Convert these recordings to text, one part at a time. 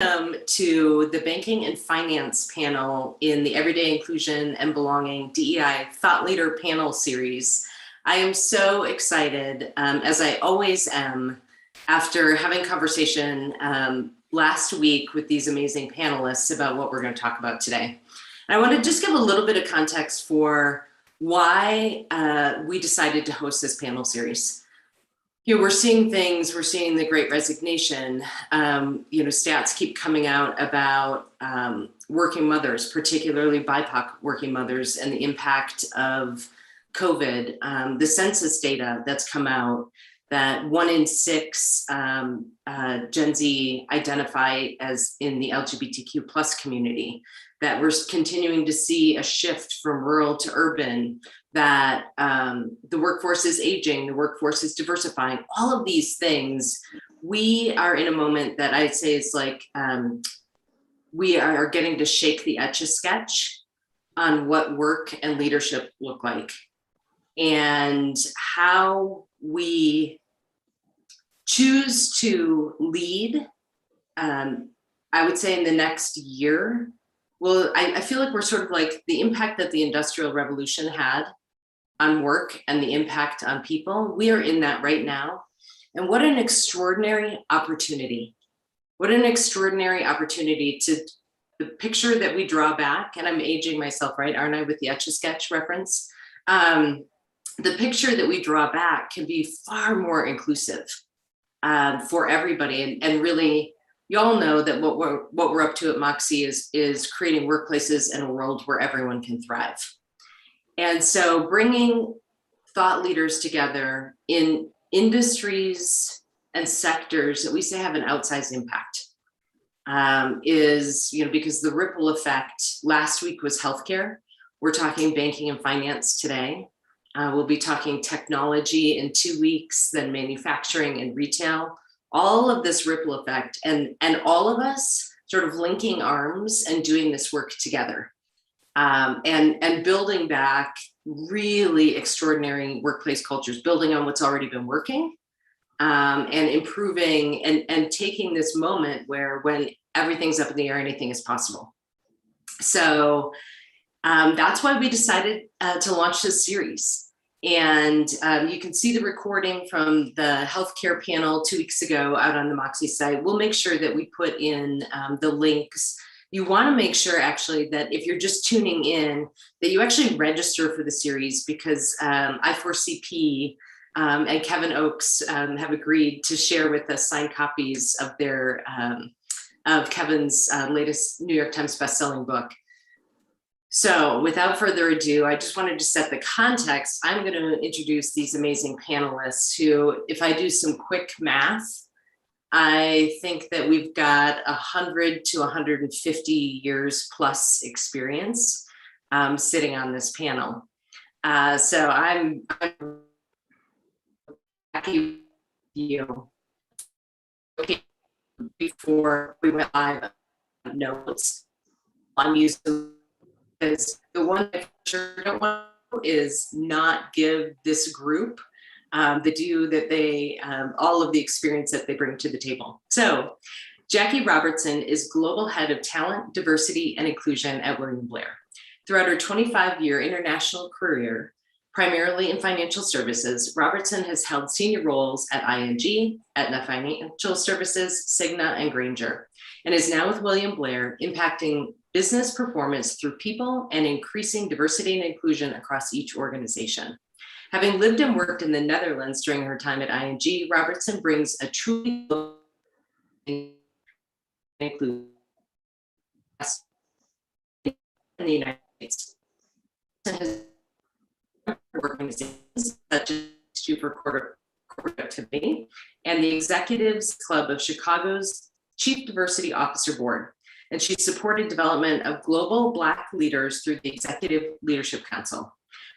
To the Banking and Finance panel in the Everyday Inclusion and Belonging DEI Thought Leader Panel Series. I am so excited, as I always am, after having conversation last week with these amazing panelists about what we're going to talk about today. And I want to just give a little bit of context for why we decided to host this panel series. We're seeing things, we're seeing the Great Resignation. Stats keep coming out about working mothers, particularly BIPOC working mothers, and the impact of COVID. The census data that's come out that 1 in 6 Gen Z identify as in the LGBTQ plus community, that we're continuing to see a shift from rural to urban, that the workforce is aging, the workforce is diversifying, all of these things. We are in a moment that I'd say is like, we are getting to shake the Etch-a-Sketch on what work and leadership look like, and how we choose to lead. I would say in the next year, well, I feel like we're sort of like the impact that the Industrial Revolution had on work and the impact on people. We are in that right now. And what an extraordinary opportunity. What an extraordinary opportunity to the picture that we draw back, and I'm aging myself, right, aren't I, with the Etch-a-Sketch reference? The picture that we draw back can be far more inclusive for everybody. And really, you all know that what we're up to at Moxie is creating workplaces in a world where everyone can thrive. And so bringing thought leaders together in industries and sectors that we say have an outsized impact is, because the ripple effect last week was healthcare. We're talking banking and finance today. We'll be talking technology in 2 weeks, then manufacturing and retail. All of this ripple effect, and all of us sort of linking arms and doing this work together, and building back really extraordinary workplace cultures, building on what's already been working, and improving and taking this moment where when everything's up in the air, anything is possible. So that's why we decided to launch this series. And you can see the recording from the healthcare panel 2 weeks ago out on the Moxie site. We'll make sure that we put in the links. You want to make sure actually that if you're just tuning in, that you actually register for the series, because I4CP and Kevin Oakes have agreed to share with us signed copies of their of Kevin's latest New York Times bestselling book. So without further ado, I just wanted to set the context. I'm going to introduce these amazing panelists who, if I do some quick math, I think that we've got 100 to 150 years plus experience sitting on this panel. So I'm happy you. Okay, before we went live, notes I'm using. Because the one I sure don't want to do is not give this group the due that they, all of the experience that they bring to the table. So Jackie Robertson is Global Head of Talent, Diversity, and Inclusion at William Blair. Throughout her 25-year international career, primarily in financial services, Robertson has held senior roles at ING, Aetna Financial Services, Cigna, and Grainger, and is now with William Blair, impacting business performance through people and increasing diversity and inclusion across each organization. Having lived and worked in the Netherlands during her time at ING, Robertson brings a truly inclusive in the United States. Organizations such as Institute for Corporate Activity and the Executives Club of Chicago's Chief Diversity Officer Board. And she supported development of global Black leaders through the Executive Leadership Council.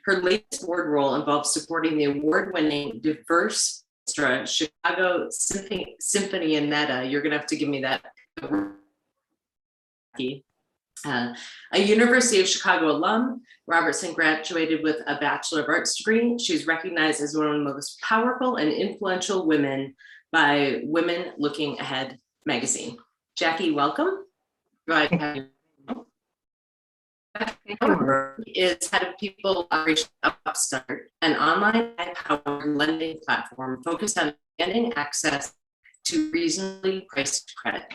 Her latest board role involves supporting the award-winning Diverse Orchestra Chicago Symphony and Meta. You're gonna have to give me that. A University of Chicago alum, Robertson graduated with a Bachelor of Arts degree. She's recognized as one of the most powerful and influential women by Women Looking Ahead magazine. Jackie, welcome. Right. Is head of people operations of Upstart, an online powered lending platform focused on expanding access to reasonably priced credit.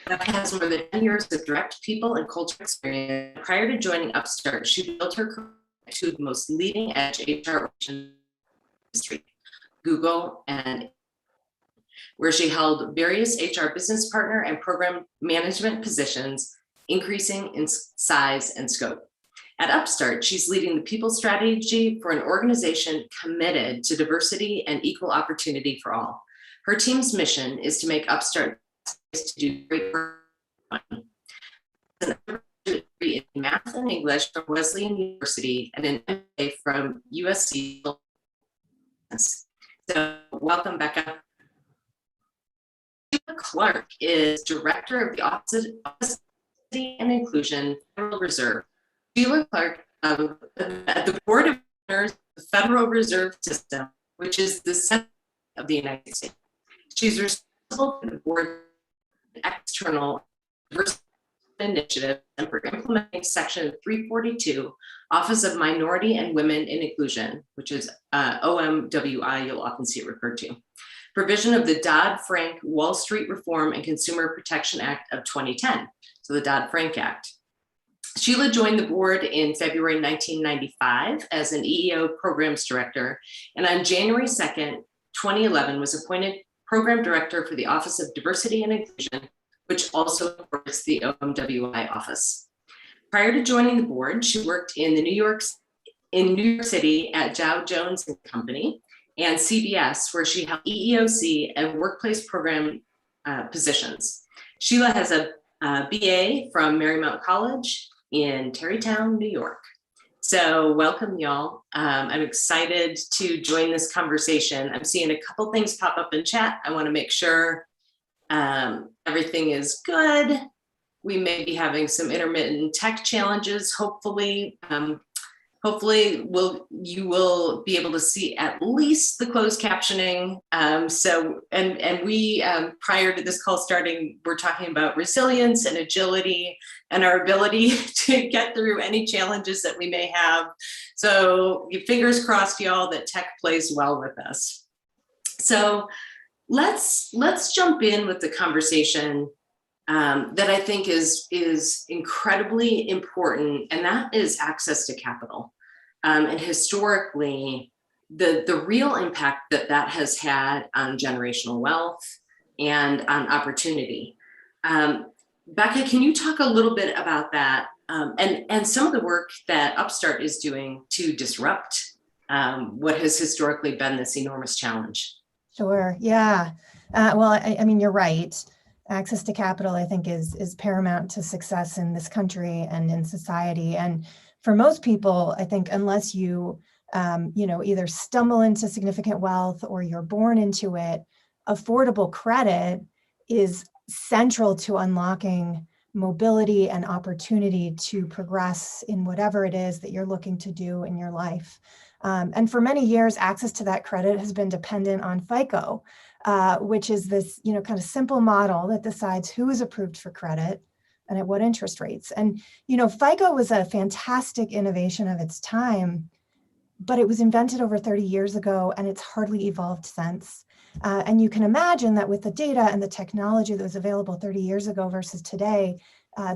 Beth has more than 10 years of direct people and culture experience. Prior to joining Upstart, she built her career to the most leading edge HR industry, Google, and where she held various HR business partner and program management positions, increasing in size and scope. At Upstart, she's leading the people strategy for an organization committed to diversity and equal opportunity for all. Her team's mission is to make Upstart to do great work. An degree in math and English from Wesleyan University and an MBA from USC. So welcome, Becca. Sheila Clark is director of the Office of Diversity and Inclusion, Federal Reserve. Sheila Clark at the Board of Governors of the Federal Reserve System, which is the center of the United States. She's responsible for the board external diversity initiative and for implementing Section 342, Office of Minority and Women in Inclusion, which is OMWI, you'll often see it referred to. Provision of the Dodd-Frank Wall Street Reform and Consumer Protection Act of 2010, so the Dodd-Frank Act. Sheila joined the board in February 1995 as an EEO programs director, and on January 2nd, 2011 was appointed program director for the Office of Diversity and Inclusion, which also supports the OMWI office. Prior to joining the board, she worked in New York City at Dow Jones and Company and CBS, where she held EEOC and workplace program positions. Sheila has a BA from Marymount College in Tarrytown, New York. So welcome, y'all. I'm excited to join this conversation. I'm seeing a couple things pop up in chat. I want to make sure everything is good. We may be having some intermittent tech challenges. Hopefully, you will be able to see at least the closed captioning. We prior to this call starting, we're talking about resilience and agility and our ability to get through any challenges that we may have. So fingers crossed, y'all, that tech plays well with us. So let's jump in with the conversation that I think is incredibly important, and that is access to capital. And historically, the real impact that has had on generational wealth and on opportunity. Becca, can you talk a little bit about that and some of the work that Upstart is doing to disrupt what has historically been this enormous challenge? Sure, yeah. Well, I mean, you're right. Access to capital, I think, is paramount to success in this country and in society. And for most people, I think unless you, either stumble into significant wealth or you're born into it, affordable credit is central to unlocking mobility and opportunity to progress in whatever it is that you're looking to do in your life. And for many years, access to that credit has been dependent on FICO, which is this, kind of simple model that decides who is approved for credit and at what interest rates. And, FICO was a fantastic innovation of its time, but it was invented over 30 years ago and it's hardly evolved since. And you can imagine that with the data and the technology that was available 30 years ago versus today,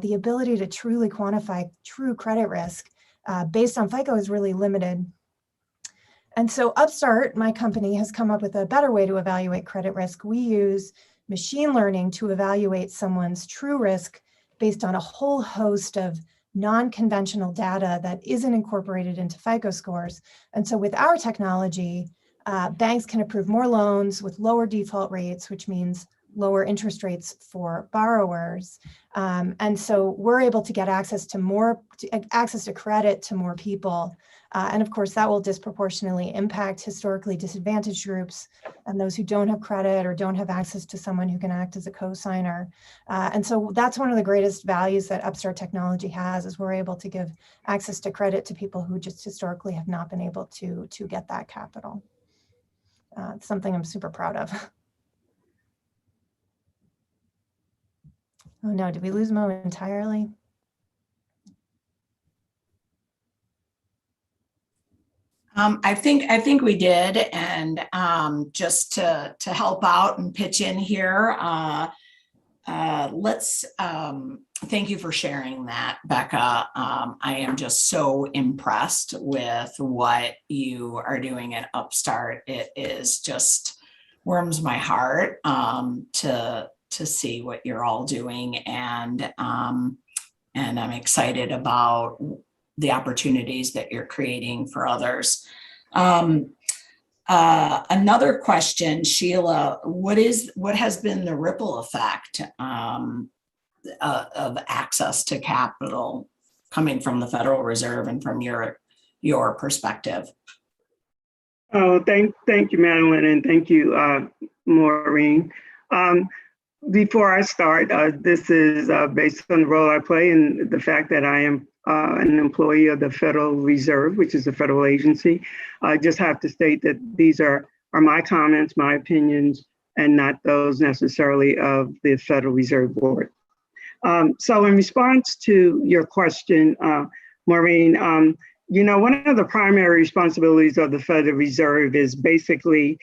the ability to truly quantify true credit risk based on FICO is really limited. And so Upstart, my company, has come up with a better way to evaluate credit risk. We use machine learning to evaluate someone's true risk based on a whole host of non-conventional data that isn't incorporated into FICO scores. And so with our technology, banks can approve more loans with lower default rates, which means lower interest rates for borrowers. And so we're able to get access to credit to more people. And of course, that will disproportionately impact historically disadvantaged groups and those who don't have credit or don't have access to someone who can act as a co-signer. And so that's one of the greatest values that Upstart technology has, is we're able to give access to credit to people who just historically have not been able to get that capital. It's something I'm super proud of. Oh no, did we lose Mo entirely? I think we did, and just to help out and pitch in here, let's thank you for sharing that, Becca. I am just so impressed with what you are doing at Upstart. It is just warms my heart to see what you're all doing, and I'm excited about the opportunities that you're creating for others. Another question, Sheila, what has been the ripple effect of access to capital coming from the Federal Reserve and from your perspective? Oh, thank you, Madeline, and thank you, Maureen. Before I start, this is based on the role I play and the fact that I am an employee of the Federal Reserve, which is a federal agency. I just have to state that these are my comments, my opinions, and not those necessarily of the Federal Reserve Board. So in response to your question, Maureen, one of the primary responsibilities of the Federal Reserve is basically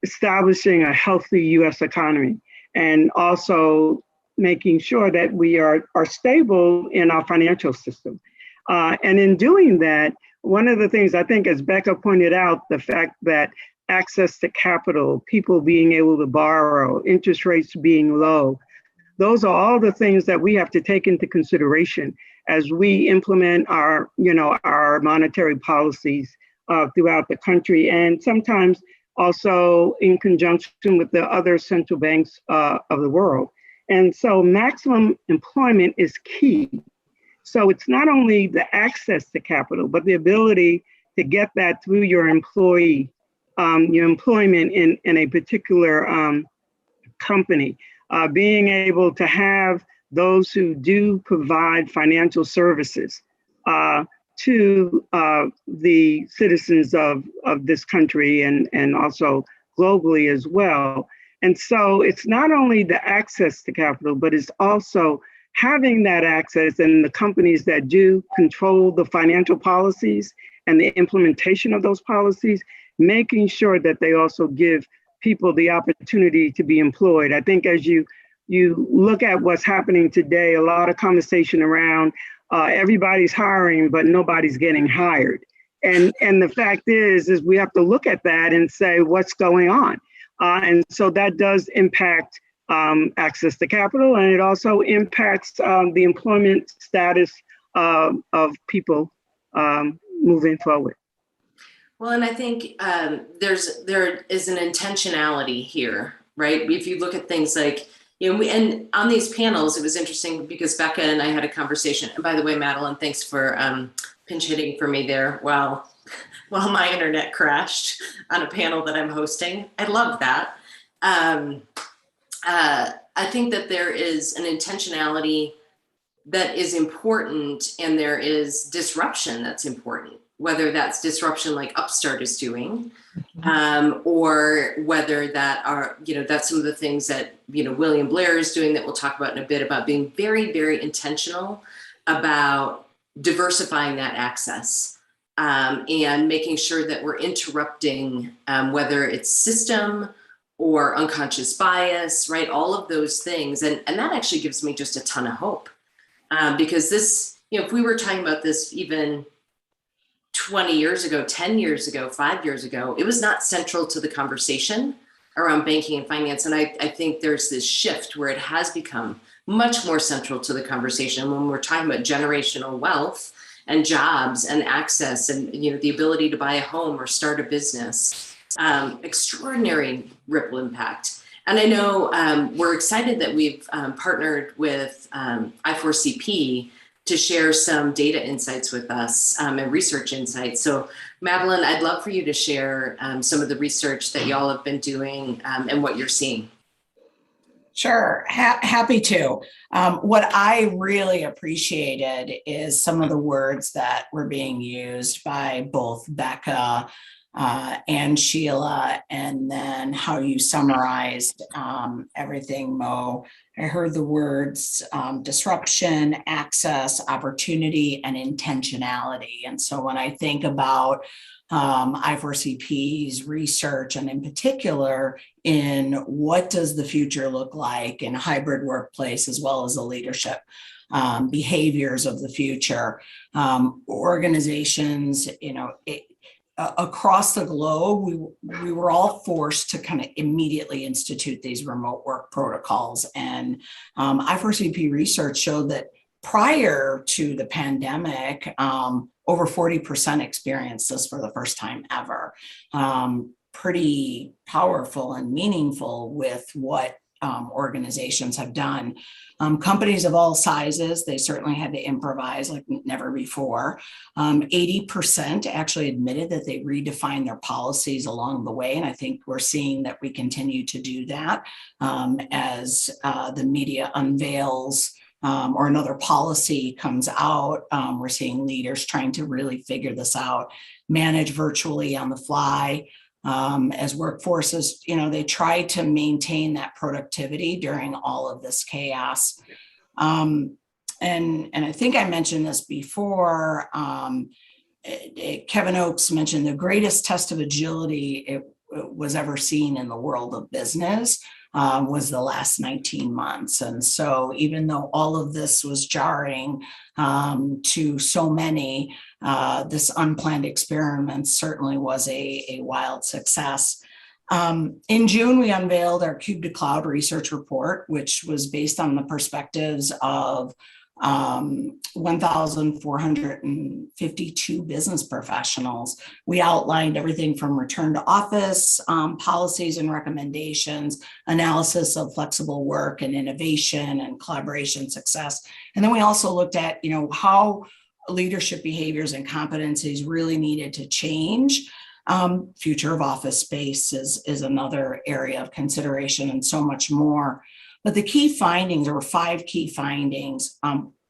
establishing a healthy U.S. economy and also making sure that we are stable in our financial system. And in doing that, one of the things I think, as Becca pointed out, the fact that access to capital, people being able to borrow, interest rates being low, those are all the things that we have to take into consideration as we implement our monetary policies throughout the country, and sometimes also in conjunction with the other central banks of the world. And so maximum employment is key. So it's not only the access to capital, but the ability to get that through your employment in a particular company. Being able to have those who do provide financial services to the citizens of this country and also globally as well. And so it's not only the access to capital, but it's also having that access and the companies that do control the financial policies and the implementation of those policies, making sure that they also give people the opportunity to be employed. I think as you look at what's happening today, a lot of conversation around everybody's hiring, but nobody's getting hired. And the fact is we have to look at that and say, what's going on? And so that does impact access to capital, and it also impacts the employment status of people moving forward. Well, and I think there is an intentionality here, right? If you look at things like, and on these panels, it was interesting because Becca and I had a conversation. And by the way, Madeline, thanks for pinch hitting for me there while my internet crashed on a panel that I'm hosting. I love that. I think that there is an intentionality that is important, and there is disruption that's important, whether that's disruption like Upstart is doing, or whether that are, that's some of the things that, William Blair is doing that we'll talk about in a bit, about being very, very intentional about diversifying that access and making sure that we're interrupting whether it's system or unconscious bias, right? All of those things. And that actually gives me just a ton of hope because this, if we were talking about this even 20 years ago, 10 years ago, 5 years ago, it was not central to the conversation around banking and finance. And I think there's this shift where it has become much more central to the conversation when we're talking about generational wealth and jobs and access and, the ability to buy a home or start a business. Extraordinary ripple impact. And I know we're excited that we've partnered with I4CP to share some data insights with us and research insights. So Madeline, I'd love for you to share some of the research that y'all have been doing and what you're seeing. Sure, happy to. What I really appreciated is some of the words that were being used by both Becca and Sheila, and then how you summarized everything, Mo. I heard the words disruption, access, opportunity, and intentionality. And so when I think about I4CP's research, and in particular in what does the future look like in a hybrid workplace, as well as the leadership behaviors of the future, organizations, across the globe, we were all forced to kind of immediately institute these remote work protocols. And I4CP research showed that prior to the pandemic, over 40% experienced this for the first time ever. Pretty powerful and meaningful with what organizations have done. Companies of all sizes, they certainly had to improvise like never before. 80% actually admitted that they redefined their policies along the way. And I think we're seeing that we continue to do that as the media unveils or another policy comes out. We're seeing leaders trying to really figure this out, manage virtually on the fly. As workforces, they try to maintain that productivity during all of this chaos. And I think I mentioned this before. Kevin Oakes mentioned the greatest test of agility it was ever seen in the world of business was the last 19 months. And so even though all of this was jarring to so many, this unplanned experiment certainly was a wild success. In June, we unveiled our Cube to Cloud research report, which was based on the perspectives of 1,452 business professionals. We outlined everything from return to office policies and recommendations, analysis of flexible work and innovation and collaboration success. And then we also looked at, how leadership behaviors and competencies really needed to change. Future of office space is another area of consideration, and so much more. But the key findings, there were 5 key findings.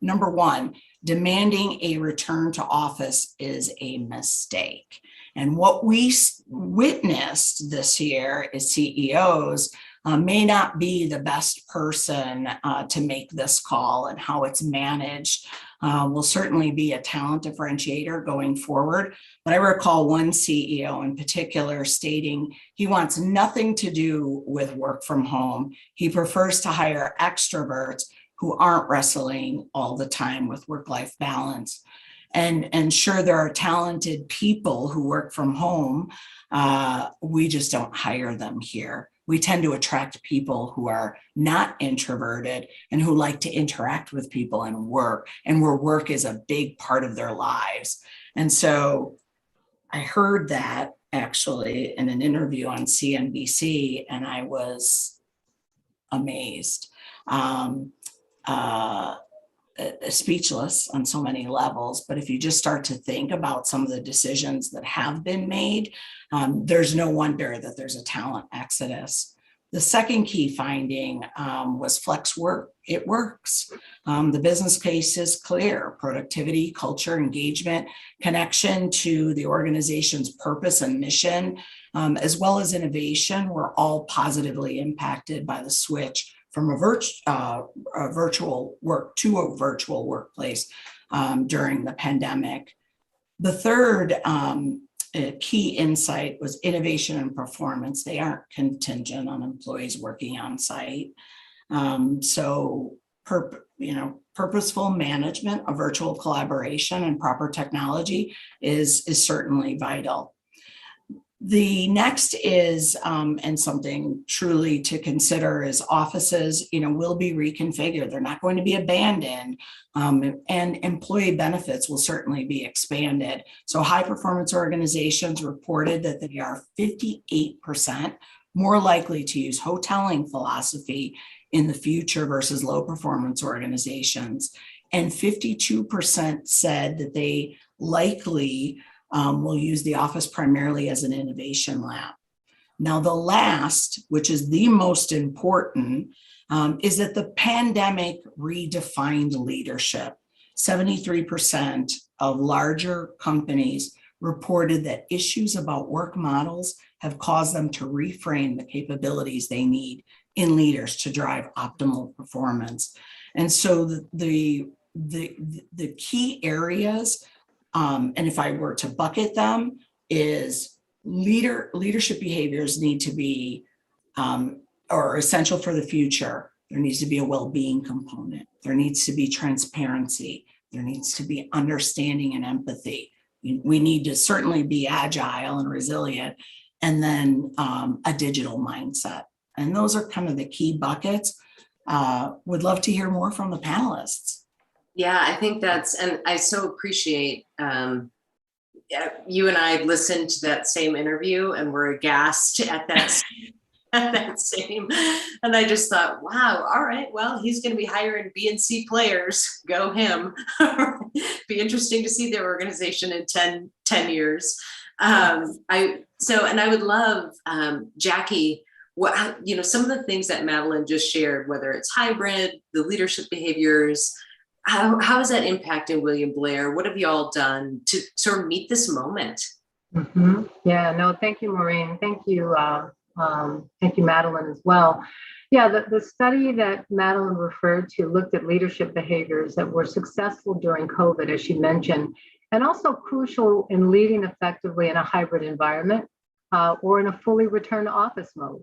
Number one, demanding a return to office is a mistake. And what we witnessed this year is CEOs may not be the best person to make this call, and how it's managed will certainly be a talent differentiator going forward. But I recall one CEO in particular stating he wants nothing to do with work from home. He prefers to hire extroverts who aren't wrestling all the time with work-life balance. And sure, there are talented people who work from home. We just don't hire them here. We tend to attract people who are not introverted and who like to interact with people and work, and where work is a big part of their lives. And so I heard that actually in an interview on CNBC, and I was amazed. Speechless on so many levels. But if you just start to think about some of the decisions that have been made, there's no wonder that there's a talent exodus. The second key finding was flex work. It works. The business case is clear. Productivity, culture, engagement, connection to the organization's purpose and mission, as well as innovation, were all positively impacted by the switch from a virtual work to a virtual workplace during the pandemic. The third key insight was innovation and performance. They aren't contingent on employees working on site. Purposeful management of virtual collaboration and proper technology is certainly vital. The next is, and something truly to consider, is offices, will be reconfigured. They're not going to be abandoned, and employee benefits will certainly be expanded. So high performance organizations reported that they are 58% more likely to use hoteling philosophy in the future versus low performance organizations. And 52% said that they likely will use the office primarily as an innovation lab. Now, the last, which is the most important, is that the pandemic redefined leadership. 73% of larger companies reported that issues about work models have caused them to reframe the capabilities they need in leaders to drive optimal performance. And so the key areas, and if I were to bucket them, is leadership behaviors need to be or essential for the future. There needs to be a well-being component. There needs to be transparency. There needs to be understanding and empathy. We need to certainly be agile and resilient, and then a digital mindset. And those are kind of the key buckets. Would love to hear more from the panelists. Yeah, I think and I so appreciate you and I listened to that same interview and were aghast at that same, and I just thought, wow, all right, well, he's going to be hiring B and C players, go him. Be interesting to see their organization in 10 years. And I would love, Jackie, some of the things that Madeline just shared, whether it's hybrid, the leadership behaviors, how is that impacting William Blair? What have you all done to sort of meet this moment? Mm-hmm. Yeah, no, thank you, Maureen. Thank you, Madeline, as well. Yeah, the study that Madeline referred to looked at leadership behaviors that were successful during COVID, as she mentioned, and also crucial in leading effectively in a hybrid environment or in a fully return to office mode.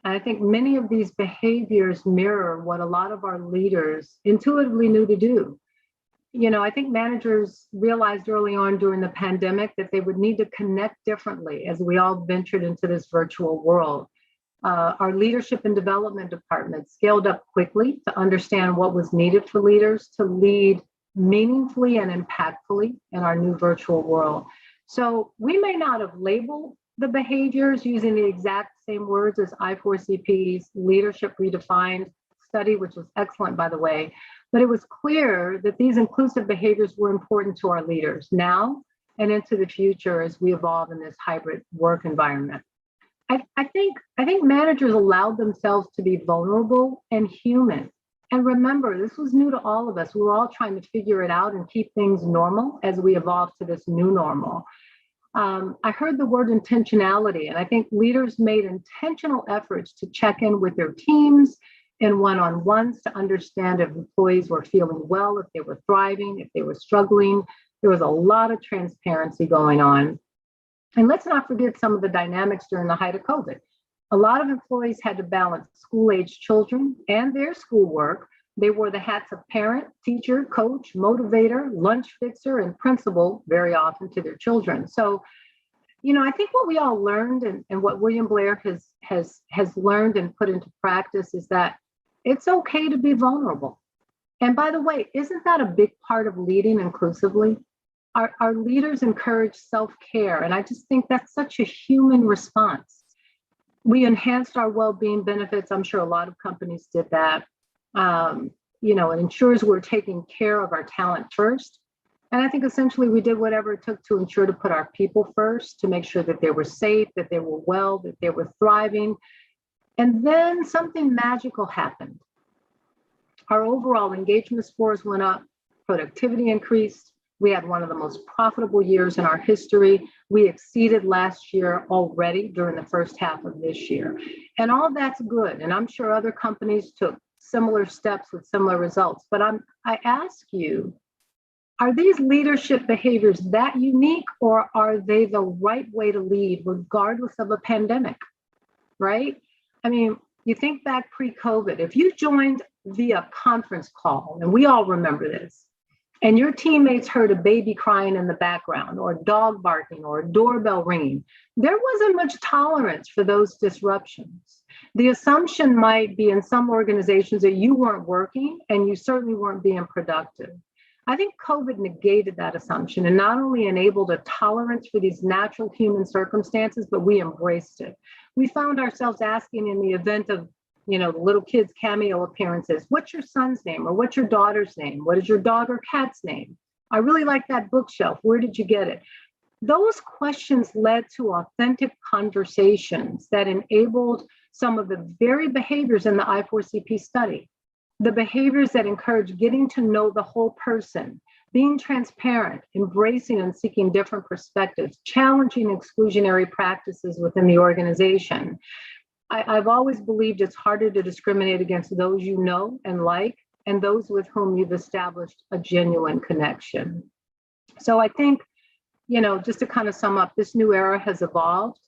And I think many of these behaviors mirror what a lot of our leaders intuitively knew to do. I think managers realized early on during the pandemic that they would need to connect differently as we all ventured into this virtual world. Our leadership and development department scaled up quickly to understand what was needed for leaders to lead meaningfully and impactfully in our new virtual world. So we may not have labeled the behaviors using the exact same words as I4CP's Leadership Redefined study, which was excellent, by the way, but it was clear that these inclusive behaviors were important to our leaders now and into the future as we evolve in this hybrid work environment. I think managers allowed themselves to be vulnerable and human. And remember, this was new to all of us. We were all trying to figure it out and keep things normal as we evolve to this new normal. I heard the word intentionality, and I think leaders made intentional efforts to check in with their teams and one-on-ones to understand if employees were feeling well, if they were thriving, if they were struggling. There was a lot of transparency going on. And let's not forget some of the dynamics during the height of COVID. A lot of employees had to balance school-age children and their schoolwork. They wore the hats of parent, teacher, coach, motivator, lunch fixer, and principal very often to their children. So, I think what we all learned and what William Blair has learned and put into practice is that it's okay to be vulnerable. And by the way, isn't that a big part of leading inclusively? Our leaders encourage self-care, and I just think that's such a human response. We enhanced our well-being benefits. I'm sure a lot of companies did that. It ensures we're taking care of our talent first. And I think essentially we did whatever it took to ensure to put our people first, to make sure that they were safe, that they were well, that they were thriving. And then something magical happened. Our overall engagement scores went up, productivity increased. We had one of the most profitable years in our history. We exceeded last year already during the first half of this year. And all that's good. And I'm sure other companies took similar steps with similar results. But I ask you, are these leadership behaviors that unique, or are they the right way to lead regardless of a pandemic, right? I mean, you think back pre-COVID, if you joined via conference call, and we all remember this, and your teammates heard a baby crying in the background, or a dog barking, or a doorbell ringing, there wasn't much tolerance for those disruptions. The assumption might be in some organizations that you weren't working and you certainly weren't being productive. I think COVID negated that assumption and not only enabled a tolerance for these natural human circumstances, but we embraced it. We found ourselves asking in the event of little kids' cameo appearances, what's your son's name or what's your daughter's name? What is your dog or cat's name? I really like that bookshelf. Where did you get it? Those questions led to authentic conversations that enabled some of the very behaviors in the I4CP study. The behaviors that encourage getting to know the whole person, being transparent, embracing and seeking different perspectives, challenging exclusionary practices within the organization. I've always believed it's harder to discriminate against those you know and like, and those with whom you've established a genuine connection. So I think, just to kind of sum up, this new era has evolved.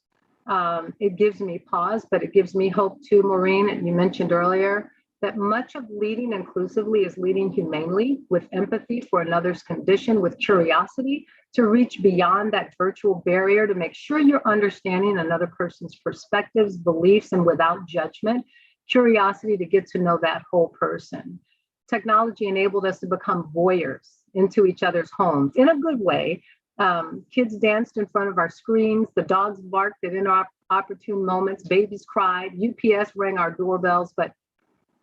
It gives me pause, but it gives me hope too, Maureen. And you mentioned earlier that much of leading inclusively is leading humanely, with empathy for another's condition, with curiosity to reach beyond that virtual barrier, to make sure you're understanding another person's perspectives, beliefs, and without judgment, curiosity to get to know that whole person. Technology enabled us to become voyeurs into each other's homes in a good way. Kids danced in front of our screens, the dogs barked at inopportune moments, babies cried, UPS rang our doorbells, but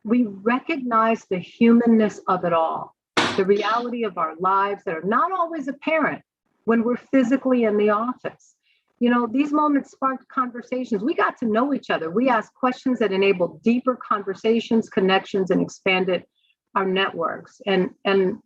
we recognize the humanness of it all, the reality of our lives that are not always apparent when we're physically in the office. These moments sparked conversations. We got to know each other. We asked questions that enabled deeper conversations, connections, and expanded our networks. And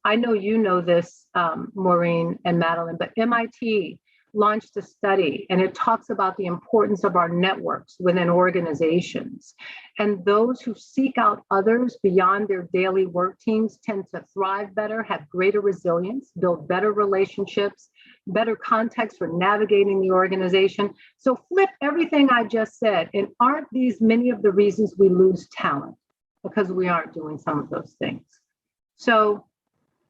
I know you know this, Maureen and Madeline, but MIT launched a study, and it talks about the importance of our networks within organizations. And those who seek out others beyond their daily work teams tend to thrive better, have greater resilience, build better relationships, better context for navigating the organization. So flip everything I just said, and aren't these many of the reasons we lose talent? Because we aren't doing some of those things. So,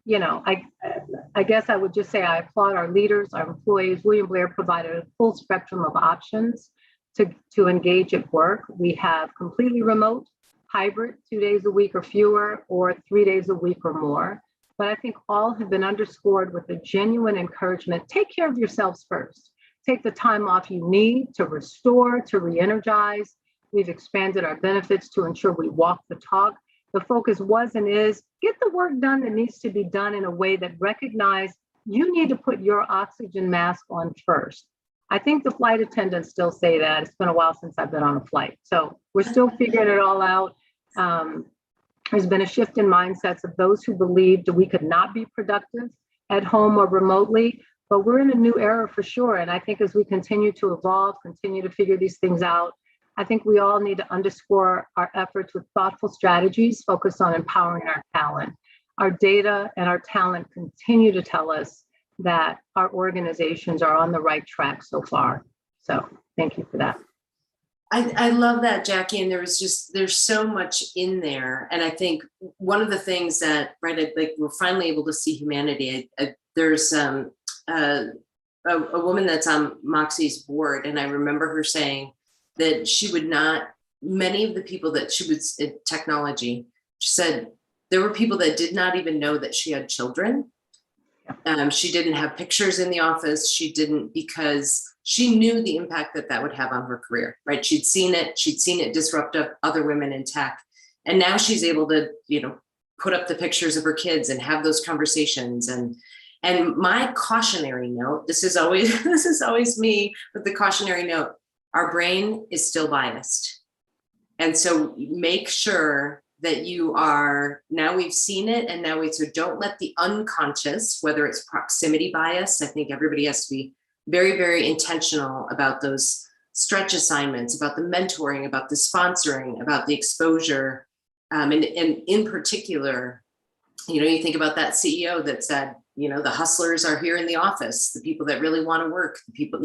I guess I would just say I applaud our leaders, our employees. William Blair provided a full spectrum of options to engage at work. We have completely remote, hybrid, 2 days a week or fewer, or 3 days a week or more. But I think all have been underscored with a genuine encouragement. Take care of yourselves first. Take the time off you need to restore, to re-energize. We've expanded our benefits to ensure we walk the talk. The focus was and is get the work done that needs to be done in a way that recognizes you need to put your oxygen mask on first. I think the flight attendants still say that. It's been a while since I've been on a flight. So we're still figuring it all out. There's been a shift in mindsets of those who believed we could not be productive at home or remotely, but we're in a new era for sure. And I think as we continue to evolve, continue to figure these things out, I think we all need to underscore our efforts with thoughtful strategies focused on empowering our talent. Our data and our talent continue to tell us that our organizations are on the right track so far. So thank you for that. I love that, Jackie. And there's so much in there. And I think one of the things that, right, like we're finally able to see humanity. There's a woman that's on Moxie's board, and I remember her saying that she would not, many of the people that she was in technology, she said there were people that did not even know that she had children. She didn't have pictures in the office. She didn't, because she knew the impact that would have on her career, right? She'd seen it disrupt other women in tech. And now she's able to, put up the pictures of her kids and have those conversations. And my cautionary note, this is always me with the cautionary note, our brain is still biased. And so make sure that you are, now we've seen it, and now so don't let the unconscious, whether it's proximity bias, I think everybody has to be very, very intentional about those stretch assignments, about the mentoring, about the sponsoring, about the exposure. And in particular, you think about that CEO that said, the hustlers are here in the office, the people that really want to work, the people,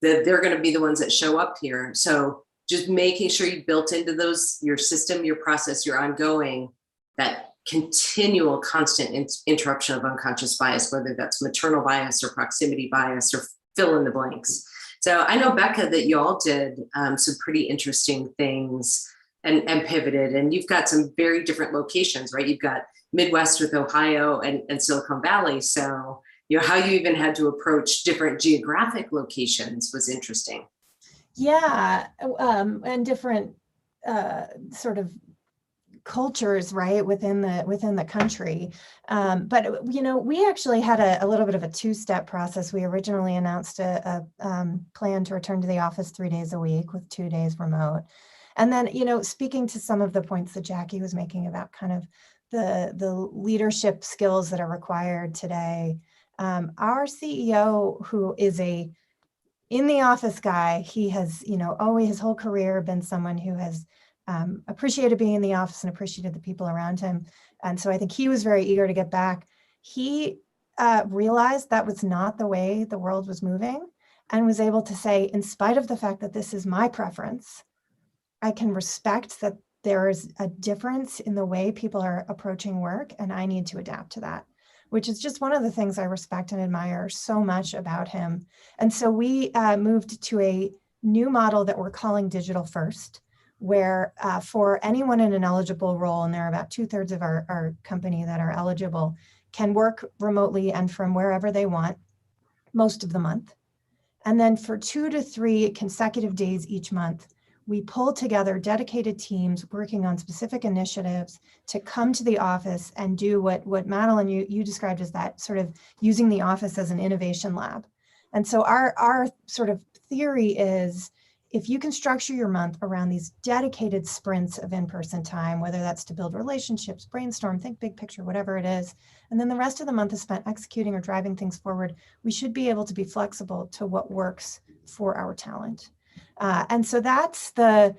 that they're going to be the ones that show up here. So just making sure you built into those, your system, your process, your ongoing, that continual constant interruption of unconscious bias, whether that's maternal bias or proximity bias or fill in the blanks. So I know, Becca, that y'all did some pretty interesting things and pivoted, and you've got some very different locations, right? You've got Midwest with Ohio and Silicon Valley. So, how you even had to approach different geographic locations was interesting. Yeah, and different sort of cultures, right, within the country. But we actually had a little bit of a two-step process. We originally announced a plan to return to the office 3 days a week with 2 days remote. And then, speaking to some of the points that Jackie was making about kind of the leadership skills that are required today, our CEO, who is a in the office guy. He has, always his whole career been someone who has appreciated being in the office and appreciated the people around him. And so I think he was very eager to get back. He realized that was not the way the world was moving, and was able to say, in spite of the fact that this is my preference, I can respect that there is a difference in the way people are approaching work, and I need to adapt to that, which is just one of the things I respect and admire so much about him. And so we moved to a new model that we're calling digital first, where for anyone in an eligible role, and there are about 2/3 of our company that are eligible, can work remotely and from wherever they want most of the month. And then for 2 to 3 consecutive days each month, we pull together dedicated teams working on specific initiatives to come to the office and do what Madeline, you described as that sort of using the office as an innovation lab. And so our sort of theory is, if you can structure your month around these dedicated sprints of in-person time, whether that's to build relationships, brainstorm, think big picture, whatever it is, and then the rest of the month is spent executing or driving things forward, we should be able to be flexible to what works for our talent. And so that's the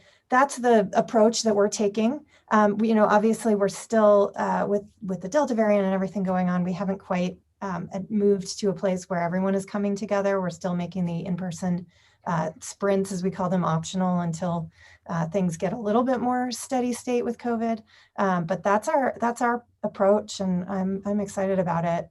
approach that we're taking. Obviously we're still with the Delta variant and everything going on, we haven't quite moved to a place where everyone is coming together. We're still making the in-person sprints, as we call them, optional until things get a little bit more steady state with COVID. But that's our approach, and I'm excited about it.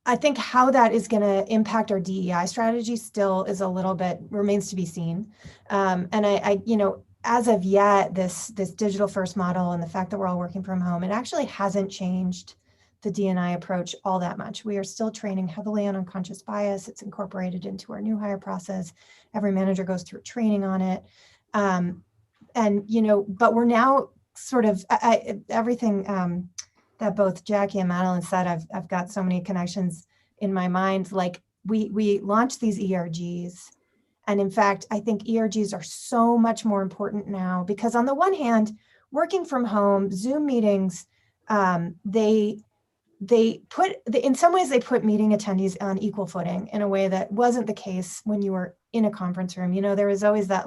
I think how that is going to impact our DEI strategy still is a little bit remains to be seen. And I as of yet, this digital first model and the fact that we're all working from home, it actually hasn't changed the D&I approach all that much. We are still training heavily on unconscious bias. It's incorporated into our new hire process. Every manager goes through training on it. But we're now sort of everything that both Jackie and Madeline said, I've got so many connections in my mind. Like we launched these ERGs. And in fact, I think ERGs are so much more important now because on the one hand, working from home, Zoom meetings, in some ways they put meeting attendees on equal footing in a way that wasn't the case when you were in a conference room. There was always that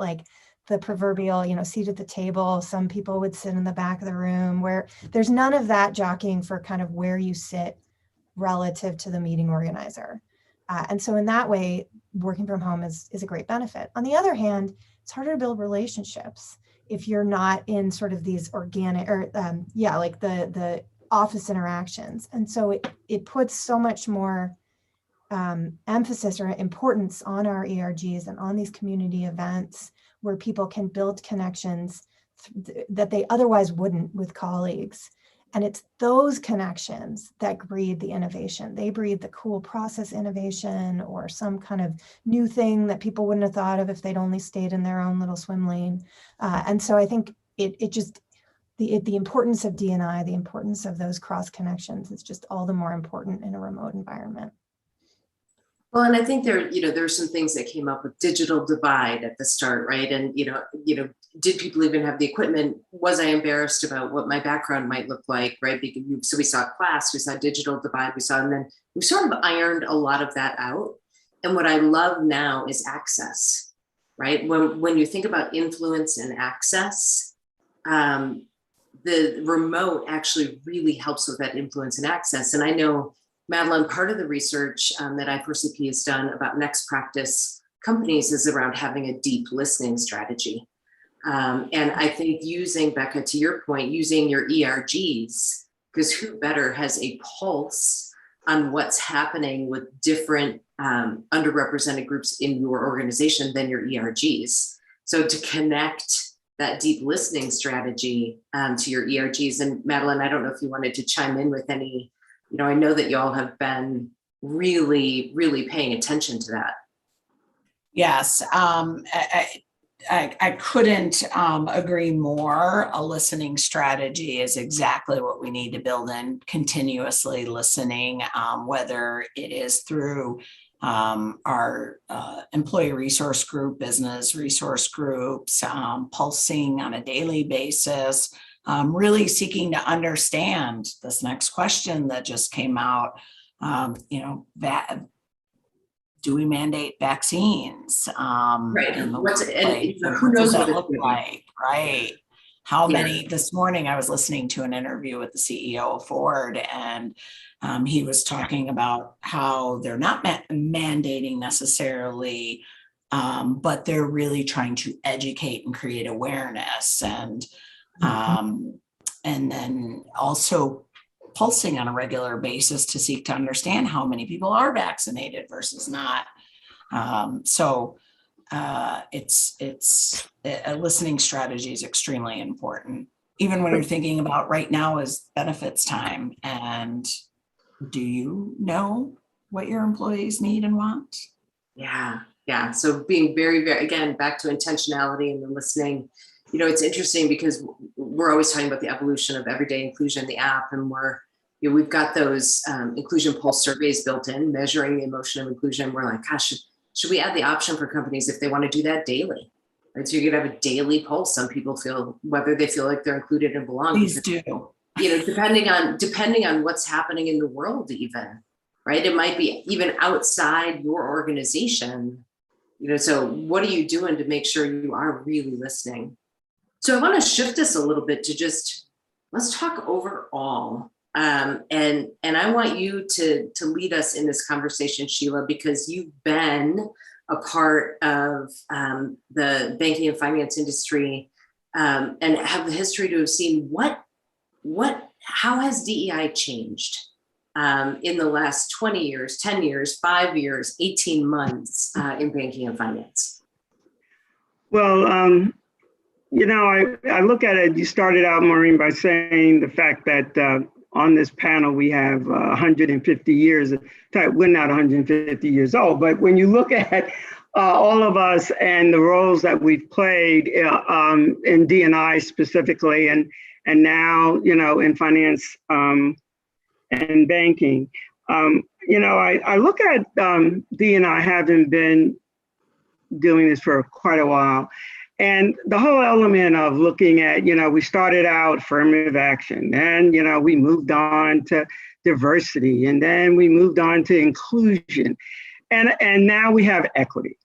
the proverbial, seat at the table. Some people would sit in the back of the room where there's none of that jockeying for kind of where you sit relative to the meeting organizer. And so in that way, working from home is a great benefit. On the other hand, it's harder to build relationships if you're not in sort of these organic or the office interactions. And so it puts so much more emphasis or importance on our ERGs and on these community events where people can build connections that they otherwise wouldn't with colleagues. And it's those connections that breed the innovation. They breed the cool process innovation or some kind of new thing that people wouldn't have thought of if they'd only stayed in their own little swim lane. And so I think the importance of D&I, the importance of those cross connections is just all the more important in a remote environment. Well, and I think there's some things that came up with digital divide at the start, right? And did people even have the equipment? Was I embarrassed about what my background might look like, right? So we saw class, we saw digital divide, and then we sort of ironed a lot of that out. And what I love now is access, right? When you think about influence and access, the remote actually really helps with that influence and access. And I know, Madeline, part of the research that I4CP has done about next practice companies is around having a deep listening strategy. And I think Becca, to your point, using your ERGs, because who better has a pulse on what's happening with different underrepresented groups in your organization than your ERGs. So to connect that deep listening strategy to your ERGs. And Madeline, I don't know if you wanted to chime in with any, I know that y'all have been really, really paying attention to that. Yes, I couldn't agree more. A listening strategy is exactly what we need to build in, continuously listening, whether it is through our employee resource group, business resource groups, pulsing on a daily basis, really seeking to understand this next question that just came out, do we mandate vaccines? Right. In the What's and workplace? you know, who What does knows what that it's look going to be? like? Right. How Yeah. many, this morning I was listening to an interview with the CEO of Ford, and he was talking about how they're not mandating necessarily, but they're really trying to educate and create awareness, and then also pulsing on a regular basis to seek to understand how many people are vaccinated versus not. It's a listening strategy is extremely important, even when you're thinking about right now is benefits time. And do you know what your employees need and want? Yeah. Yeah. So being very, very, again, back to intentionality and the listening, you know, it's interesting because we're always talking about the evolution of everyday inclusion, the app, and we've got those inclusion pulse surveys built in, measuring the emotion of inclusion. We're like, gosh, should we add the option for companies if they want to do that daily? Right. So you're gonna have a daily pulse. Some people feel whether they feel like they're included and belong. Please do. You know, depending on what's happening in the world, even, right? It might be even outside your organization. You know, so what are you doing to make sure you are really listening? So I want to shift this a little bit to just let's talk overall. And I want you to lead us in this conversation, Sheila, because you've been a part of the banking and finance industry and have the history to have seen how has DEI changed in the last 20 years, 10 years, 5 years, 18 months in banking and finance? Well, you know, I look at it, you started out, Maureen, by saying the fact that on this panel, we have 150 years. We're not 150 years old, but when you look at all of us and the roles that we've played in D&I specifically, and now, you know, in finance and banking, you know, I look at D&I having been doing this for quite a while. And the whole element of looking at, you know, we started out affirmative action, and, you know, we moved on to diversity, and then we moved on to inclusion, and now we have equity.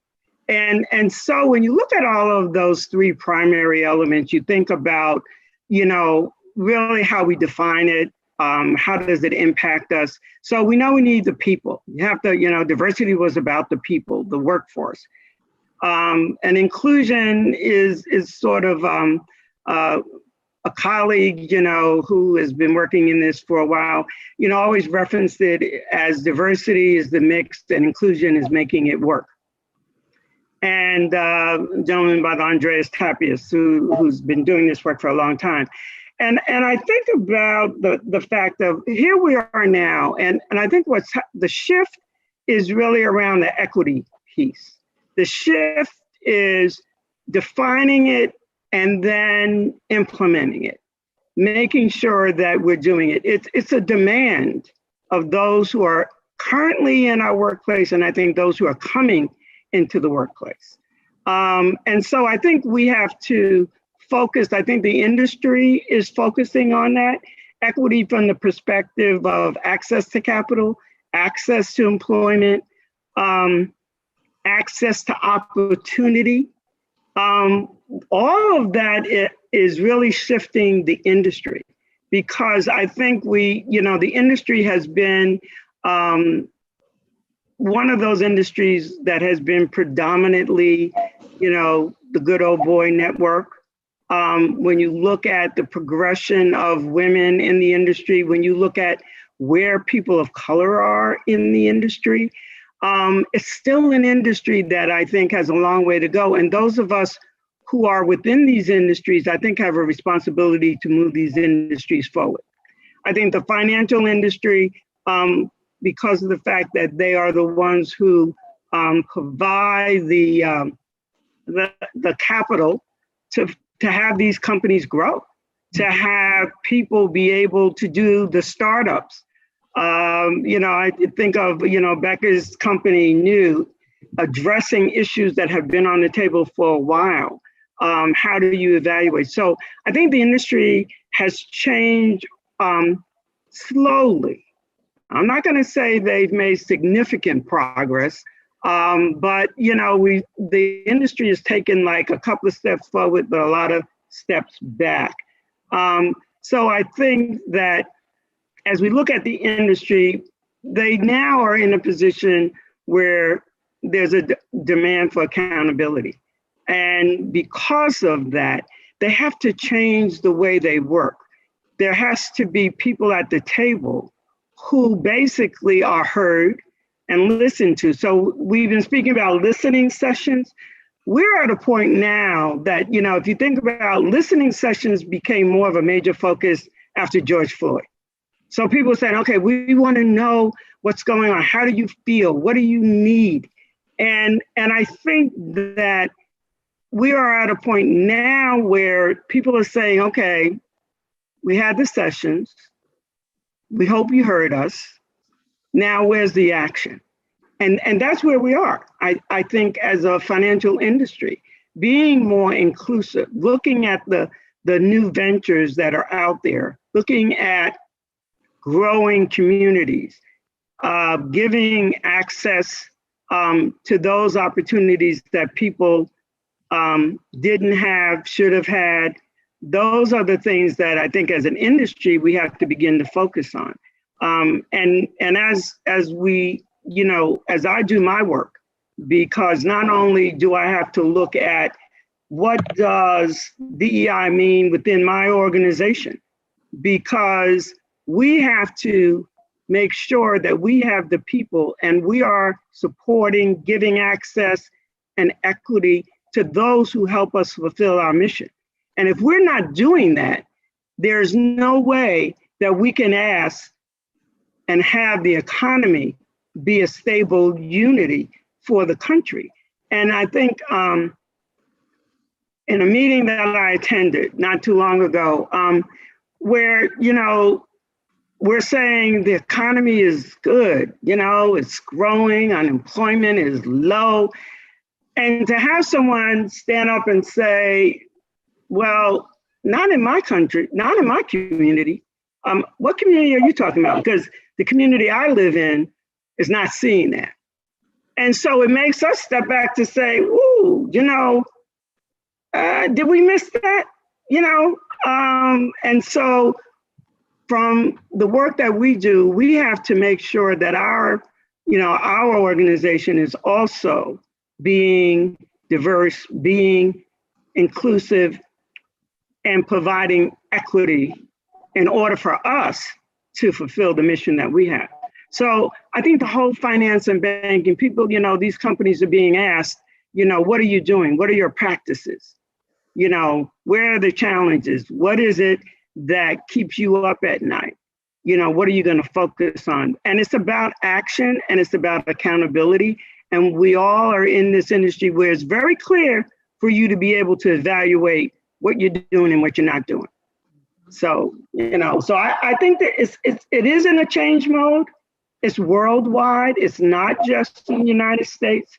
And so when you look at all of those three primary elements, you think about, you know, really how we define it, how does it impact us? So we know we need the people. You have to, you know, diversity was about the people, the workforce. And inclusion is sort of a colleague, you know, who has been working in this for a while, you know, always referenced it as diversity is the mix and inclusion is making it work. And a gentleman by the Andreas Tapias, who's been doing this work for a long time. And I think about the fact of here we are now, and I think the shift is really around the equity piece. The shift is defining it and then implementing it, making sure that we're doing it. It's a demand of those who are currently in our workplace, and I think those who are coming into the workplace. And so I think we have to focus. I think the industry is focusing on that. Equity from the perspective of access to capital, access to employment, access to opportunity. All of that is really shifting the industry, because I think the industry has been one of those industries that has been predominantly, you know, the good old boy network. When you look at the progression of women in the industry, when you look at where people of color are in the industry, it's still an industry that I think has a long way to go. And those of us who are within these industries, I think have a responsibility to move these industries forward. I think the financial industry, because of the fact that they are the ones who provide the capital to have these companies grow, to have people be able to do the startups. I think of, Becker's company, New, addressing issues that have been on the table for a while. How do you evaluate? So I think the industry has changed slowly. I'm not going to say they've made significant progress, But the industry has taken like a couple of steps forward, but a lot of steps back. So I think that as we look at the industry, they now are in a position where there's a demand for accountability. And because of that, they have to change the way they work. There has to be people at the table who basically are heard and listened to. So we've been speaking about listening sessions. We're at a point now that, if you think about listening sessions became more of a major focus after George Floyd. So people are saying, okay, we want to know what's going on. How do you feel? What do you need? And I think that we are at a point now where people are saying, okay, we had the sessions. We hope you heard us. Now, where's the action? And that's where we are. I think as a financial industry, being more inclusive, looking at the new ventures that are out there, looking at growing communities, giving access to those opportunities that people didn't have, should have had. Those are the things that I think as an industry, we have to begin to focus on. And as we, as I do my work, because not only do I have to look at what does DEI mean within my organization, because we have to make sure that we have the people and we are supporting, giving access and equity to those who help us fulfill our mission. And if we're not doing that, there's no way that we can ask and have the economy be a stable unity for the country. And I think in a meeting that I attended not too long ago, where, we're saying the economy is good, it's growing, unemployment is low. And to have someone stand up and say, well, not in my country, not in my community. What community are you talking about? Because the community I live in is not seeing that. And so it makes us step back to say, ooh, did we miss that? And so from the work that we do, we have to make sure that our organization is also being diverse, being inclusive, and providing equity in order for us to fulfill the mission that we have. So I think the whole finance and banking people, these companies are being asked, what are you doing? What are your practices? Where are the challenges? What is it that keeps you up at night? What are you going to focus on? And it's about action and it's about accountability. And we all are in this industry where it's very clear for you to be able to evaluate what you're doing and what you're not doing. So, so I think that it is in a change mode. It's worldwide. It's not just in the United States.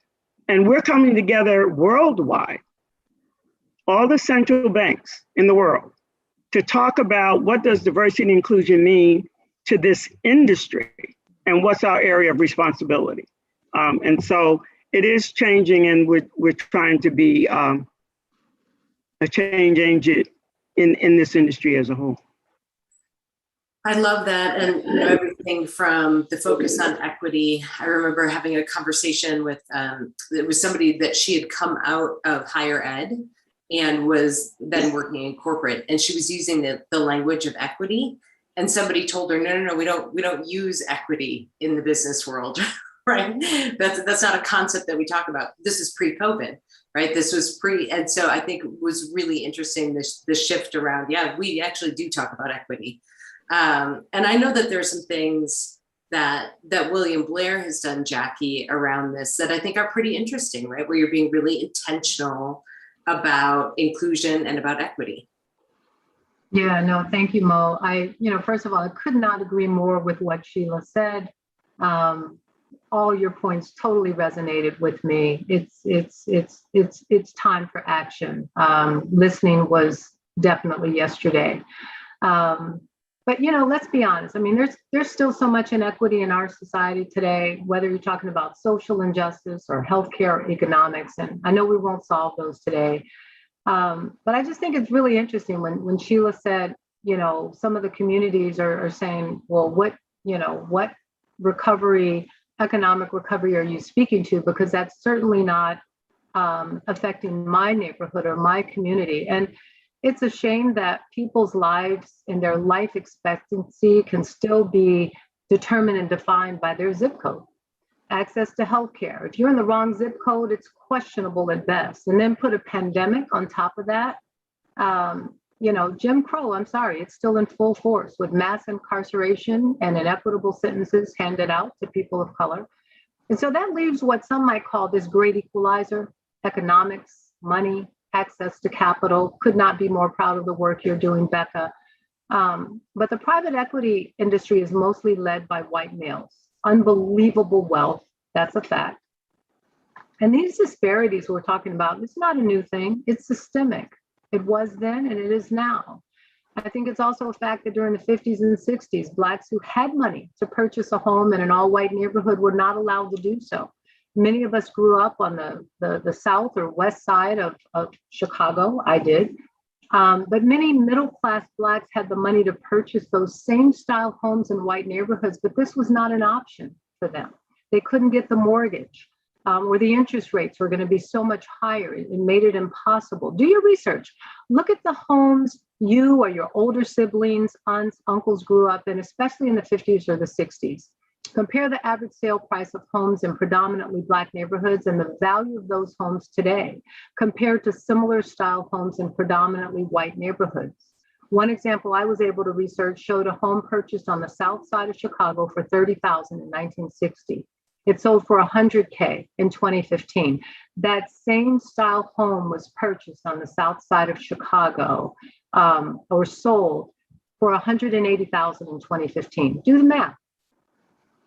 And we're coming together worldwide, all the central banks in the world, to talk about what does diversity and inclusion mean to this industry and what's our area of responsibility. And so it is changing, and we're trying to be a change agent in this industry as a whole. I love that. And everything from the focus on equity. I remember having a conversation with, it was somebody that she had come out of higher ed and was then working in corporate, and she was using the language of equity. And somebody told her, no, we don't use equity in the business world, right? That's not a concept that we talk about. This is pre-COVID, right? This was and so I think it was really interesting, the shift around, yeah, we actually do talk about equity. And I know that there's some things that William Blair has done, Jackie, around this that I think are pretty interesting, right? Where you're being really intentional about inclusion and about equity. Yeah, no, thank you, Mo. First of all, I could not agree more with what Sheila said. All your points totally resonated with me. It's time for action. Listening was definitely yesterday. But let's be honest. I mean, there's still so much inequity in our society today, whether you're talking about social injustice or healthcare or economics. And I know we won't solve those today. But I just think it's really interesting when Sheila said, some of the communities are saying, well, what economic recovery are you speaking to? Because that's certainly not affecting my neighborhood or my community. And it's a shame that people's lives and their life expectancy can still be determined and defined by their zip code. Access to healthcare. If you're in the wrong zip code, it's questionable at best. And then put a pandemic on top of that. Jim Crow, I'm sorry, it's still in full force with mass incarceration and inequitable sentences handed out to people of color. And so that leaves what some might call this great equalizer: economics, money, access to capital. Could not be more proud of the work you're doing, Becca. But the private equity industry is mostly led by white males. Unbelievable wealth, that's a fact. And these disparities we're talking about, it's not a new thing, it's systemic. It was then and it is now. I think it's also a fact that during the 50s and 60s, Blacks who had money to purchase a home in an all-white neighborhood were not allowed to do so. Many of us grew up on the south or west side of Chicago. I did. But many middle-class Blacks had the money to purchase those same style homes in white neighborhoods, but this was not an option for them. They couldn't get the mortgage, or the interest rates were going to be so much higher. It made it impossible. Do your research. Look at the homes you or your older siblings, aunts, uncles grew up in, especially in the 50s or the 60s. Compare the average sale price of homes in predominantly Black neighborhoods and the value of those homes today compared to similar style homes in predominantly white neighborhoods. One example I was able to research showed a home purchased on the south side of Chicago for $30,000 in 1960. It sold for $100K in 2015. That same style home was purchased on the south side of Chicago, or sold for $180,000 in 2015. Do the math.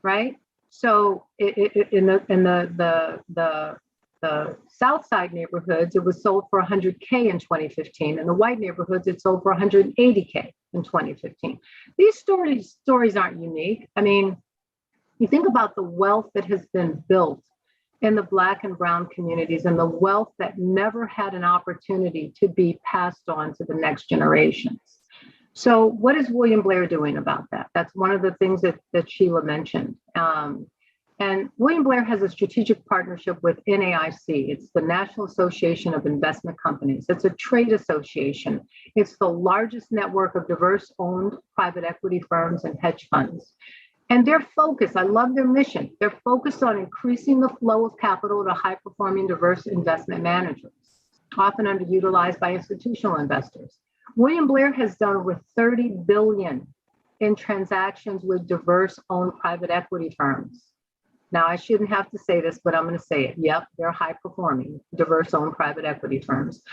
Right? So in the South Side neighborhoods, it was sold for $100K in 2015. In the white neighborhoods, it sold for $180K in 2015. These stories aren't unique. I mean, you think about the wealth that has been built in the Black and brown communities and the wealth that never had an opportunity to be passed on to the next generations. So what is William Blair doing about that? That's one of the things that Sheila mentioned. And William Blair has a strategic partnership with NAIC. It's the National Association of Investment Companies. It's a trade association. It's the largest network of diverse-owned private equity firms and hedge funds. And their focus, I love their mission. They're focused on increasing the flow of capital to high-performing diverse investment managers, often underutilized by institutional investors. William Blair has done over $30 billion in transactions with diverse-owned private equity firms. Now, I shouldn't have to say this, but I'm going to say it. Yep, they're high-performing, diverse-owned private equity firms.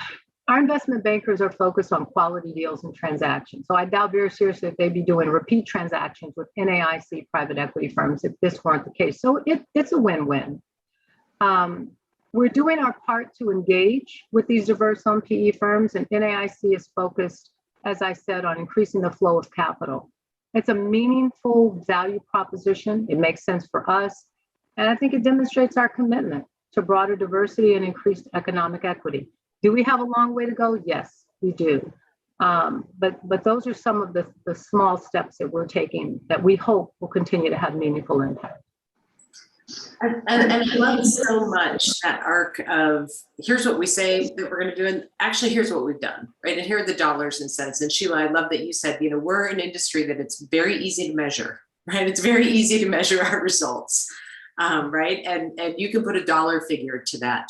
Our investment bankers are focused on quality deals and transactions. So I doubt very seriously if they'd be doing repeat transactions with NAIC private equity firms if this weren't the case. So it's a win-win. We're doing our part to engage with these diverse-owned PE firms, and NAIC is focused, as I said, on increasing the flow of capital. It's a meaningful value proposition. It makes sense for us. And I think it demonstrates our commitment to broader diversity and increased economic equity. Do we have a long way to go? Yes, we do. But those are some of the small steps that we're taking that we hope will continue to have meaningful impact. And I love so much that arc of here's what we say that we're going to do, and actually here's what we've done, right? And here are the dollars and cents. And Sheila, I love that you said, we're an industry that it's very easy to measure, right? It's very easy to measure our results, right? And you can put a dollar figure to that,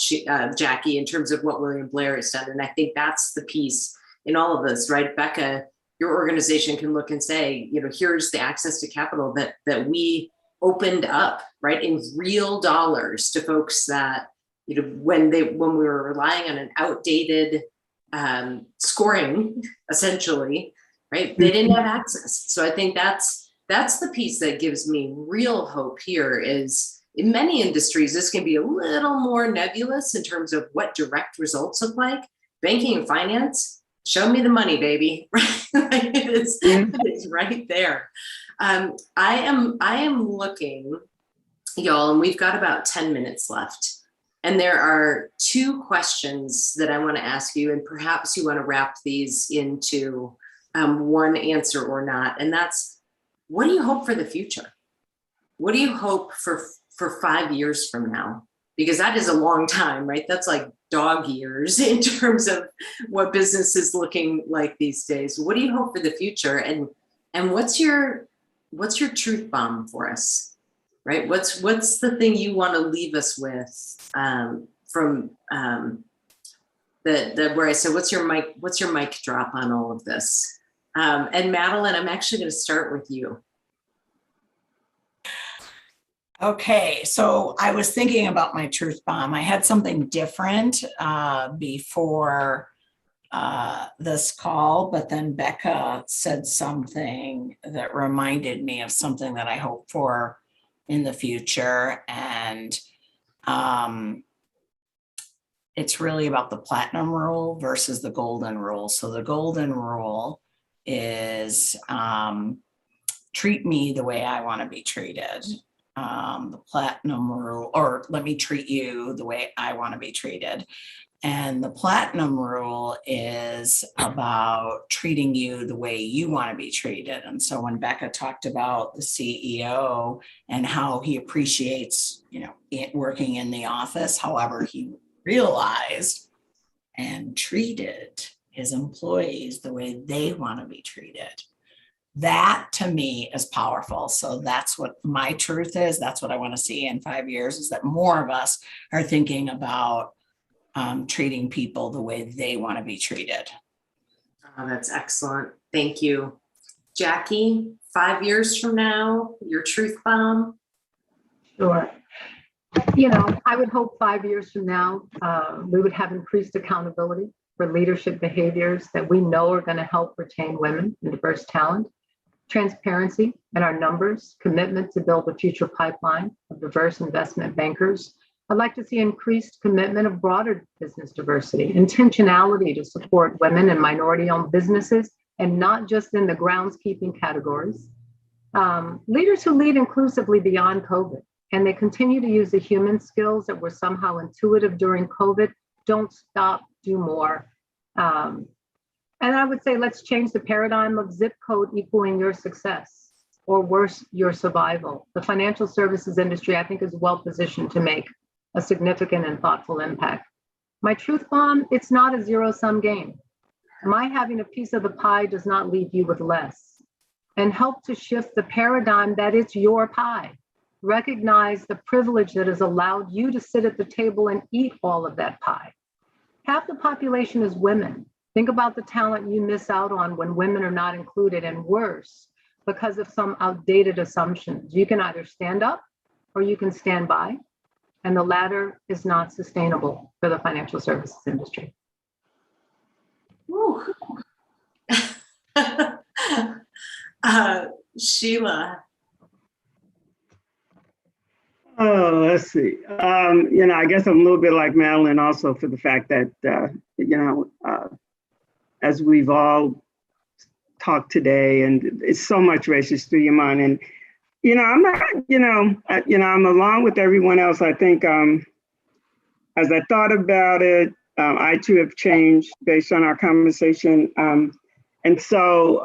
Jackie, in terms of what William Blair has done. And I think that's the piece in all of this, right? Becca, your organization can look and say, here's the access to capital that we opened up, right, in real dollars to folks that, when we were relying on an outdated scoring, essentially, right, they didn't have access. So I think that's the piece that gives me real hope here is in many industries, this can be a little more nebulous in terms of what direct results look like. Banking and finance, show me the money, baby. It's right there. I am looking, y'all, and we've got about 10 minutes left. And there are two questions that I want to ask you, and perhaps you want to wrap these into one answer or not. And that's, what do you hope for the future? What do you hope for 5 years from now? Because that is a long time, right? That's like dog years in terms of what business is looking like these days. What do you hope for the future? And what's your truth bomb for us? Right? What's the thing you want to leave us with from the where I said, what's your mic drop on all of this? And Madeline, I'm actually going to start with you. Okay, so I was thinking about my truth bomb. I had something different before this call, but then Becca said something that reminded me of something that I hope for in the future. And it's really about the platinum rule versus the golden rule. So the golden rule is treat me the way I want to be treated. The platinum rule, or let me treat you the way I want to be treated. And the platinum rule is about treating you the way you want to be treated. And so when Becca talked about the CEO and how he appreciates, it working in the office, however, he realized and treated his employees the way they want to be treated. That to me is powerful. So that's what my truth is. That's what I want to see in 5 years, is that more of us are thinking about treating people the way they want to be treated. Oh, that's excellent. Thank you. Jackie, 5 years from now, your truth bomb? Sure. I would hope 5 years from now, we would have increased accountability for leadership behaviors that we know are going to help retain women and diverse talent, transparency in our numbers, commitment to build a future pipeline of diverse investment bankers. I'd like to see increased commitment of broader business diversity, intentionality to support women and minority-owned businesses, and not just in the groundskeeping categories. Leaders who lead inclusively beyond COVID, and they continue to use the human skills that were somehow intuitive during COVID. Don't stop, do more. And I would say, let's change the paradigm of zip code equaling your success, or worse, your survival. The financial services industry, I think, is well positioned to make a significant and thoughtful impact. My truth bomb, it's not a zero-sum game. My having a piece of the pie does not leave you with less. And help to shift the paradigm that it's your pie. Recognize the privilege that has allowed you to sit at the table and eat all of that pie. Half the population is women. Think about the talent you miss out on when women are not included, and worse, because of some outdated assumptions. You can either stand up or you can stand by, and the latter is not sustainable for the financial services industry. Sheila. Oh, let's see. I guess I'm a little bit like Madeline also, for the fact that, as we've all talked today, and it's so much races through your mind. And, I'm not, I'm along with everyone else. I think as I thought about it, I too have changed based on our conversation. And so,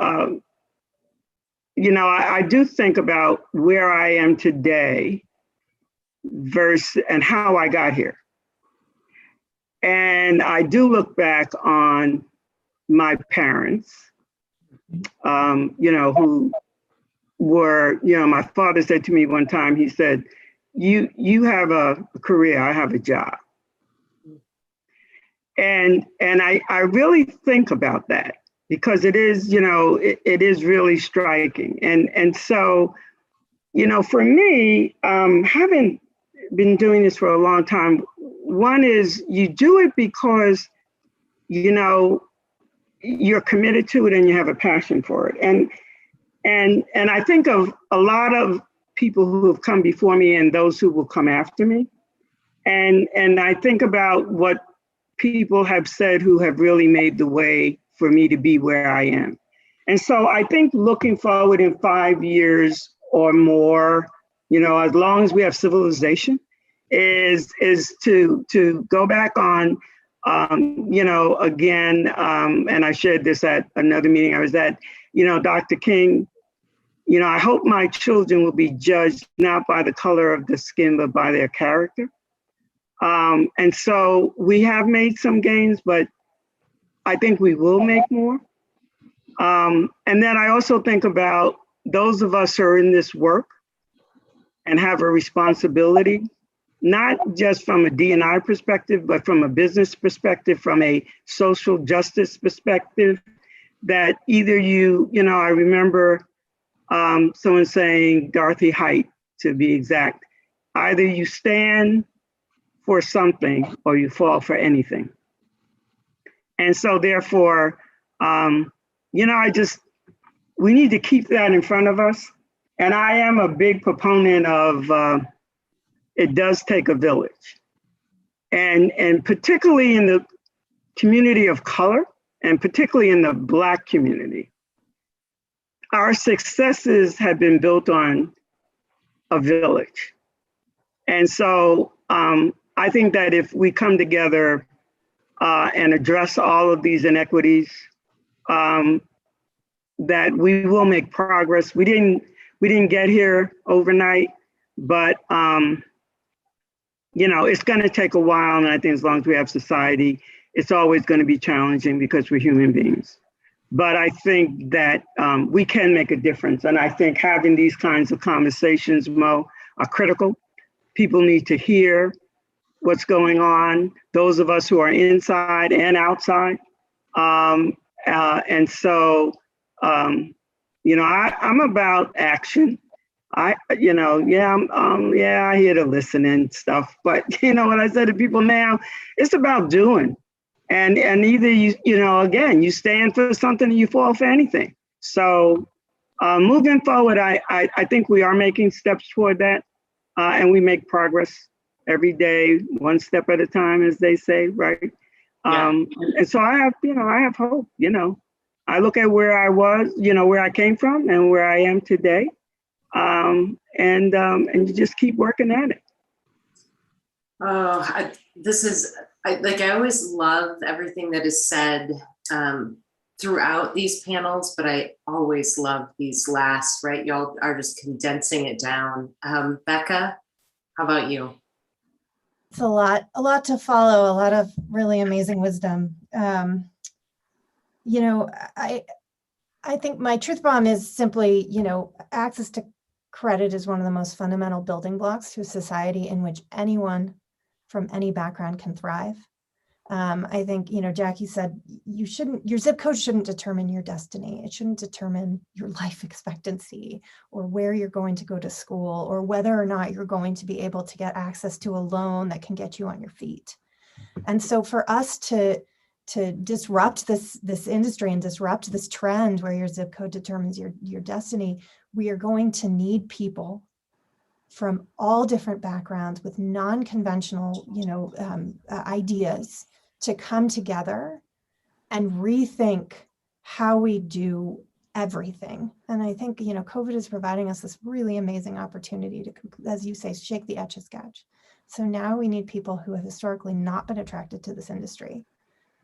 I do think about where I am today versus and how I got here. And I do look back on my parents, who were, my father said to me one time, he said, you have a career, I have a job. And I really think about that, because it is, it is really striking. And so, for me, having been doing this for a long time, one is you do it because, you're committed to it and you have a passion for it. And I think of a lot of people who have come before me and those who will come after me. And I think about what people have said who have really made the way for me to be where I am. And so I think looking forward in 5 years or more, as long as we have civilization, is to go back on, again, and I shared this at another meeting I was at, Dr. King, I hope my children will be judged not by the color of the skin, but by their character. And so we have made some gains, but I think we will make more. And then I also think about those of us who are in this work and have a responsibility, not just from a D&I perspective, but from a business perspective, from a social justice perspective, that either I remember someone saying, Dorothy Height to be exact, either you stand for something or you fall for anything. And so therefore, we need to keep that in front of us. And I am a big proponent of it does take a village. And particularly in the community of color, and particularly in the Black community, our successes have been built on a village. And so I think that if we come together and address all of these inequities, that we will make progress. We didn't get here overnight, but it's going to take a while. And I think as long as we have society, it's always going to be challenging because we're human beings. But I think that we can make a difference. And I think having these kinds of conversations, Mo, are critical. People need to hear what's going on, those of us who are inside and outside. And so, I'm about action. I'm here to listen and stuff. But what I say to people now, it's about doing. And either you stand for something or you fall for anything. So moving forward, I think we are making steps toward that, and we make progress every day, one step at a time, as they say, right? Yeah. And so I have hope. I look at where I was, where I came from, and where I am today, and you just keep working at it. Oh, I always love everything that is said throughout these panels, but I always love these last, right? Y'all are just condensing it down. Becca, how about you? It's a lot to follow, a lot of really amazing wisdom. I think my truth bomb is simply, access to credit is one of the most fundamental building blocks to a society in which anyone from any background can thrive. I think, Jackie said, your zip code shouldn't determine your destiny. It shouldn't determine your life expectancy or where you're going to go to school or whether or not you're going to be able to get access to a loan that can get you on your feet. And so for us to disrupt this industry and disrupt this trend where your zip code determines your destiny, we are going to need people from all different backgrounds with non-conventional, ideas to come together and rethink how we do everything. And I think, COVID is providing us this really amazing opportunity to, as you say, shake the Etch-a-Sketch. So now we need people who have historically not been attracted to this industry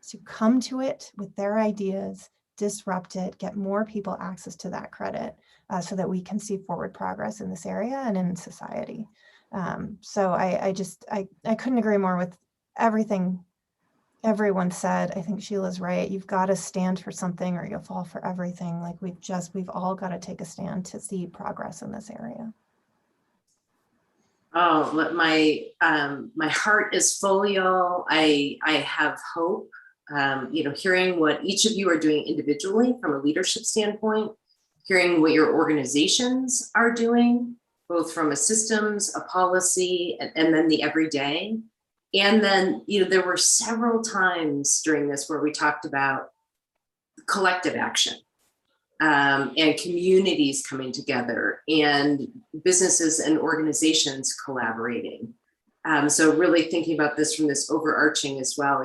to come to it with their ideas, disrupt it, get more people access to that credit so that we can see forward progress in this area and in society. So I couldn't agree more with everything everyone said. I think Sheila's right. You've got to stand for something or you'll fall for everything. Like we've all got to take a stand to see progress in this area. Oh, my heart is full, y'all. I have hope. Hearing what each of you are doing individually from a leadership standpoint, hearing what your organizations are doing, both from a systems, a policy, and then the everyday. And then, there were several times during this where we talked about collective action and communities coming together and businesses and organizations collaborating. So really thinking about this from this overarching as well.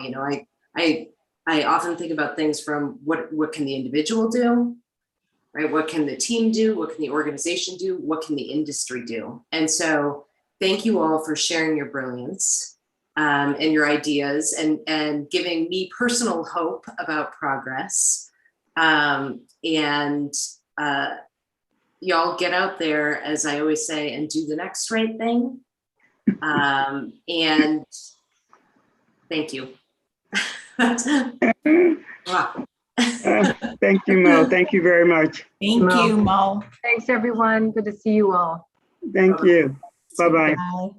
I often think about things from what can the individual do, right? What can the team do? What can the organization do? What can the industry do? And so thank you all for sharing your brilliance and your ideas and giving me personal hope about progress. Y'all get out there, as I always say, and do the next right thing. And thank you. Wow. Thank you, Mo. Thank you very much. Thank Mo. you, Mo. Thanks, everyone. Good to see you all. Thank you. Bye-bye. Bye.